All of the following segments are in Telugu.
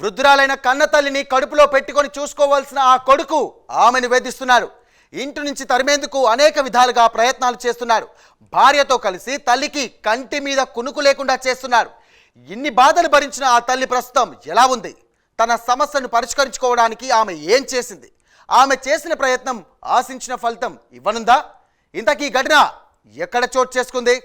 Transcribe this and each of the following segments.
వృద్ధురాలైన కన్నతల్లిని కడుపులో పెట్టుకొని చూసుకోవాల్సిన ఆ కొడుకు ఆమెను వేధిస్తున్నారు. ఇంటి నుంచి తరిమేందుకు అనేక విధాలుగా ప్రయత్నాలు చేస్తున్నారు. భార్యతో కలిసి తల్లికి కంటి మీద కునుకు లేకుండా చేస్తున్నారు. ఇన్ని బాధలు భరించిన ఆ తల్లి ప్రస్తుతం ఎలా ఉంది? తన సమస్యను పరిష్కరించుకోవడానికి ఆమె ఏం చేసింది? ఆమె చేసిన ప్రయత్నం ఆశించిన ఫలితం ఇవ్వనుందా? ఇంతకీ ఘటన ఎక్కడ చోటు చేసుకుంది?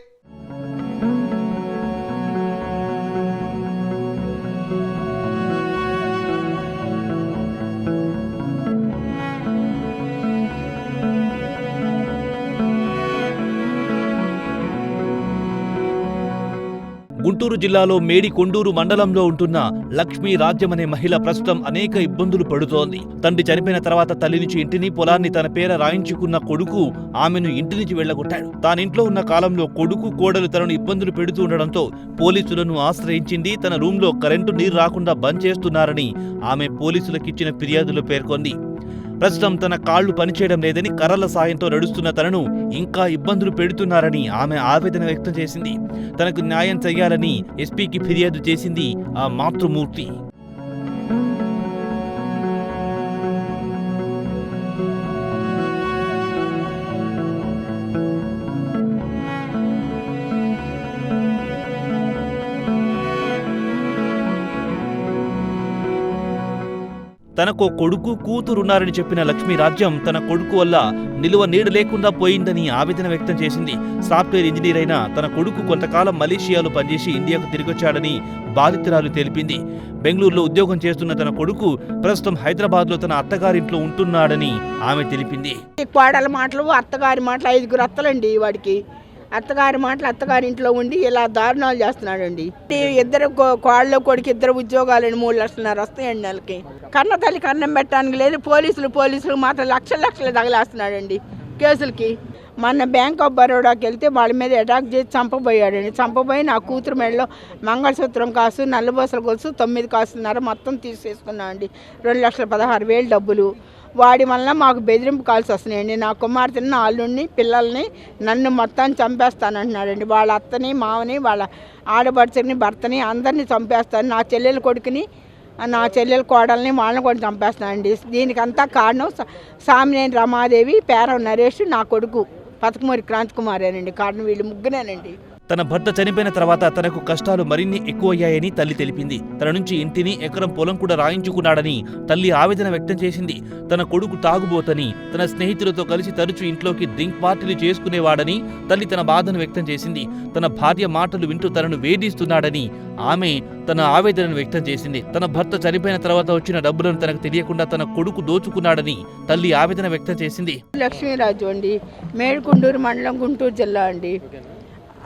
గుంటూరు జిల్లాలో మేడికొండూరు మండలంలో ఉంటున్న లక్ష్మీ రాజ్యం అనే మహిళ ప్రస్తుతం అనేక ఇబ్బందులు పడుతోంది. తండ్రి చనిపోయిన తర్వాత తల్లి నుంచి ఇంటిని పొలాన్ని తన పేర రాయించుకున్న కొడుకు ఆమెను ఇంటి నుంచి వెళ్లగొట్టాడు. తానింట్లో ఉన్న కాలంలో కొడుకు కోడలు తనను ఇబ్బందులు పెడుతూ ఉండడంతో పోలీసులను ఆశ్రయించింది. తన రూంలో కరెంటు నీరు రాకుండా బంద్ చేస్తున్నారని ఆమె పోలీసులకిచ్చిన ఫిర్యాదులో పేర్కొంది. ప్రస్తుతం తన కాళ్లు పనిచేయడం లేదని కర్రల సాయంతో నడుస్తున్న తనను ఇంకా ఇబ్బందులు పెడుతున్నారని ఆమె ఆవేదన వ్యక్తం చేసింది. తనకు న్యాయం చేయాలని ఎస్పీకి ఫిర్యాదు చేసింది ఆ మాతృమూర్తి. తనకో కొడుకు కూతురున్నారని చెప్పిన లక్ష్మీ రాజ్యం తన కొడుకు వల్ల నిలువ నీడ లేకుండా పోయిందని ఆవేదన వ్యక్తం చేసింది. సాఫ్ట్వేర్ ఇంజనీర్ అయిన తన కొడుకు కొంతకాలం మలేషియాలో పనిచేసి ఇండియాకు తిరిగొచ్చాడని బాధితురాలు తెలిపింది. బెంగళూరులో ఉద్యోగం చేస్తున్న తన కొడుకు ప్రస్తుతం హైదరాబాద్లో తన అత్తగారింట్లో ఉంటున్నాడని ఆమె తెలిపింది. కోడల మాటలు అత్తగారి మాటలు 5 అత్తలండి వాడికి. అత్తగారి మాటలు అత్తగారింట్లో ఉండి ఇలా దారుణాలు చేస్తున్నాడండి. ఇద్దరు కోళ్ళ కొడుకు 2 ఉద్యోగాలండి 3 లక్షలన్నర వస్తాయండి నెలకి. కన్న తల్లి కన్నం పెట్టడానికి లేదు. పోలీసులు మాత్రం లక్షలు తగలేస్తున్నాడండి కేసులకి. మొన్న బ్యాంక్ ఆఫ్ బరోడాకి వెళ్తే వాళ్ళ మీద అటాక్ చేసి చంపబోయాడండి. చంపబోయి నా కూతురు మెడలో మంగళసూత్రం కాసు, నల్లబోసల గొలుసు 9 కాసున్నర మొత్తం తీసేసుకున్నా అండి. 2,16,000 డబ్బులు. వాడి వల్ల మాకు బెదిరింపు కాల్సి వస్తున్నాయండి. నా కుమార్తెని, నా అల్లుడిని, పిల్లల్ని నన్ను మొత్తాన్ని చంపేస్తానంటున్నాడండి. వాళ్ళ అత్తని, మావని, వాళ్ళ ఆడపడుచుని, భర్తని అందరినీ చంపేస్తాను. నా చెల్లెల కొడుకుని, నా చెల్లెల కోడల్ని, వాళ్ళని కూడా చంపేస్తానండి. దీనికంతా కారణం సామినేని రమాదేవి, పేరం నరేష్, నా కొడుకు పతకమూరి క్రాంతికుమారేనండి. కారణం వీళ్ళు ముగ్గురేనండి. తన భర్త చనిపోయిన తర్వాత తనకు కష్టాలు మరిన్ని ఎక్కువయ్యాయని తల్లి తెలిపింది. తన నుంచి ఇంటిని, ఎకరం పొలం కూడా రాయించుకున్నాడని తల్లి ఆవేదన వ్యక్తం చేసింది. తన కొడుకు తాగుబోతని, తన స్నేహితులతో కలిసి తరచూ ఇంట్లోకి డ్రింక్ పార్టీలు చేసుకునేవాడని తల్లి తన బాధను వ్యక్తం చేసింది. తన భార్య మాటలు వింటూ తనను వేధిస్తున్నాడని ఆమె తన ఆవేదనను వ్యక్తం చేసింది. తన భర్త చనిపోయిన తర్వాత వచ్చిన డబ్బులను తనకు తెలియకుండా తన కొడుకు దోచుకున్నాడని తల్లి ఆవేదన వ్యక్తం చేసింది. లక్ష్మీరాజు అండి, మేడికొండూరు మండలం, గుంటూరు జిల్లా అండి.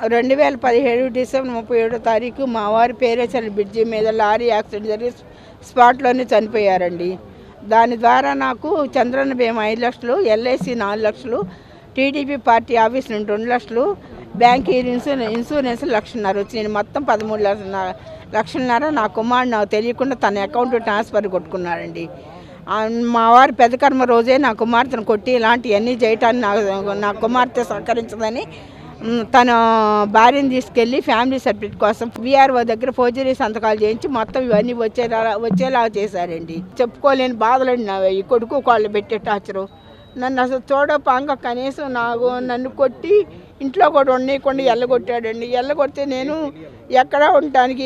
2017 డిసెంబర్ 37వ తారీఖు మా వారి పేరేచల్ బ్రిడ్జి మీద లారీ యాక్సిడెంట్ జరిగి స్పాట్లోనే చనిపోయారండి. దాని ద్వారా నాకు చంద్రన్న బీమా 5 లక్షలు, ఎల్ఐసి 4 లక్షలు, టీడీపీ పార్టీ ఆఫీస్ నుండి 2 లక్షలు, బ్యాంక్ ఇన్సూరెన్స్ 1,50,000 వచ్చినాయి. మొత్తం 13,00,000 నా కుమారుడు నాకు తెలియకుండా తన అకౌంట్ ట్రాన్స్ఫర్ కొట్టుకున్నాడండి. మా వారి పెద్ద కర్మ రోజే నా కుమార్తెను కొట్టి ఇలాంటివన్నీ చేయటానికి నా కుమార్తె సహకరించదని తన భార్యను తీసుకెళ్ళి ఫ్యామిలీ సర్టిఫికేట్ కోసం విఆర్ఓ దగ్గర ఫోర్జరీ సంతకాలు చేయించి మొత్తం ఇవన్నీ వచ్చేలా చేశారండి. చెప్పుకోలేని బాధలండి నా ఈ కొడుకు కాళ్ళు పెట్టే టార్చరు. నన్ను అసలు చూడపాంగ కనీసం నన్ను కొట్టి ఇంట్లో కూడా ఉండకుండా ఎల్లగొట్టాడండి. ఎల్లగొడితే నేను ఎక్కడ ఉండటానికి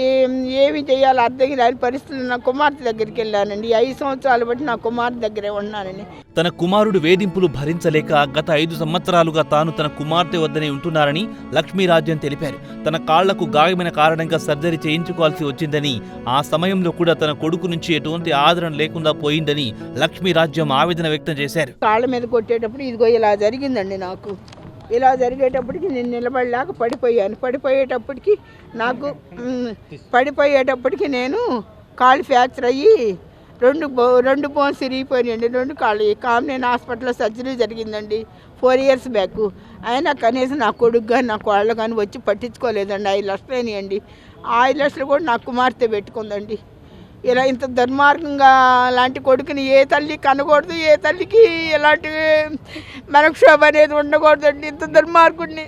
ఏమి చేయాలో అర్థం కాని పరిస్థితులు నా కుమార్తె దగ్గరికి వెళ్ళానండి. 5 సంవత్సరాలు బట్టి నా కుమార్తె దగ్గరే ఉన్నానండి. తన కుమారుడు వేధింపులు భరించలేక గత 5 సంవత్సరాలుగా తాను తన కుమార్తె వద్దనే ఉంటున్నారని లక్ష్మీరాజ్యం తెలిపారు. తన కాళ్లకు గాయమైన కారణంగా సర్జరీ చేయించుకోవాల్సి వచ్చిందని, ఆ సమయంలో కూడా తన కొడుకు నుంచి ఎటువంటి ఆదరణ లేకుండా పోయిందని లక్ష్మీరాజ్యం ఆవేదన వ్యక్తం చేశారు. కాళ్ళ మీద కొట్టేటప్పుడు ఇదిగో ఇలా జరిగిందండి. నాకు ఇలా జరిగేటప్పటికి నేను నిలబడలేక పడిపోయేటప్పటికి నేను కాళ్ళు ఫ్రాక్చర్ అయ్యి 2 బోన్స్ ఇరిగిపోయినాయండి. 2 కాళ్ళు. కామినేని హాస్పిటల్లో సర్జరీ జరిగిందండి 4 ఇయర్స్ బ్యాక్. అయినా కనీసం నా కొడుకు కానీ నా కోళ్ళు కానీ వచ్చి పట్టించుకోలేదండి. 5 లక్షలు అయినాయండి. 5 లక్షలు కూడా నా కుమార్తె పెట్టుకుందండి. ఇలా ఇంత దుర్మార్గంగా లాంటి కొడుకుని ఏ తల్లి కనకూడదు. ఏ తల్లికి ఇలాంటి మనక్షోభ అనేది ఉండకూడదండి. ఇంత దుర్మార్గుడిని